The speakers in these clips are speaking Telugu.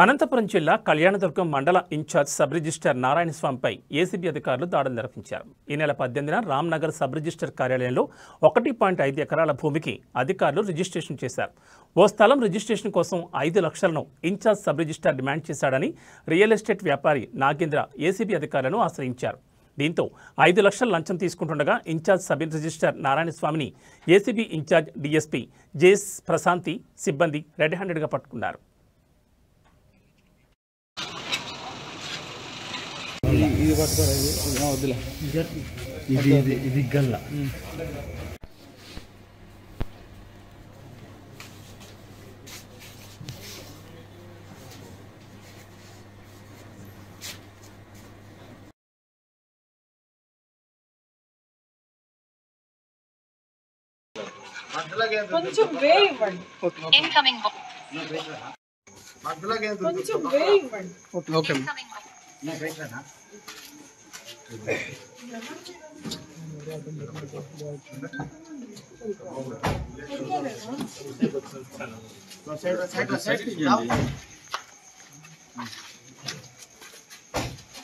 అనంతపురం జిల్లా కళ్యాణదుర్గం మండల ఇన్ఛార్జ్ సబ్ రిజిస్టర్ నారాయణస్వామిపై ఏసీబీ అధికారులు దాడులు నిర్వహించారు. ఈ నెల 18న రామ్నగర్ సబ్ రిజిస్టర్ కార్యాలయంలో 1.5 ఎకరాల భూమికి అధికారులు రిజిస్ట్రేషన్ చేశారు. ఓ స్థలం రిజిస్ట్రేషన్ కోసం 5 లక్షలను ఇన్ఛార్జ్ సబ్ రిజిస్టర్ డిమాండ్ చేశాడని రియల్ ఎస్టేట్ వ్యాపారి నాగేంద్ర ఏసీబీ అధికారులను ఆశ్రయించారు. దీంతో 5 లక్షల లంచం తీసుకుంటుండగా ఇన్ఛార్జ్ సబ్ రిజిస్టర్ నారాయణస్వామిని ACB incharge DSP JS Prashanthi సిబ్బంది రెడ్ హ్యాండెడ్గా పట్టుకున్నారు. ఇది గల్ల కొంచెం వే ఇవ్వండి. ఇన్కమింగ్ కొంచెం వే ఇవ్వండి. ఓకే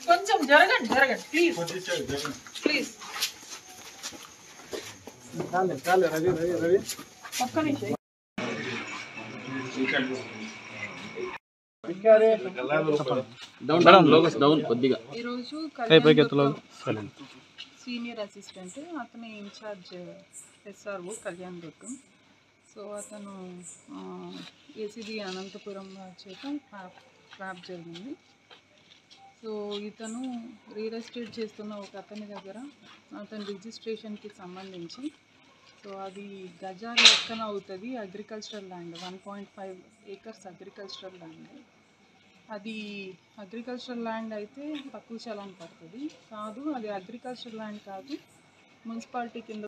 కొంచెం జరగండి ప్లీజ్ ప్లీజ్. ఒక్క నిమిషం. ఈరోజు సీనియర్ అసిస్టెంట్ అతను ఇన్ఛార్జ్ ఎస్ఆర్ఓ కళ్యాణ్ దుర్గం. సో అతను ఏసీబీ అనంతపురం చేత ట్రాప్ జరిగింది. సో ఇతను రియల్ ఎస్టేట్ చేస్తున్న ఒక అతని దగ్గర అతని రిజిస్ట్రేషన్కి సంబంధించి సో అది గజాల లెక్కన అవుతుంది. Agricultural land 1.5 acres agricultural land. అది అగ్రికల్చరల్ ల్యాండ్ అయితే తక్కువ చలాన్ పడుతుంది కాదు, అది అగ్రికల్చరల్ ల్యాండ్ కాదు, మున్సిపాలిటీ కింద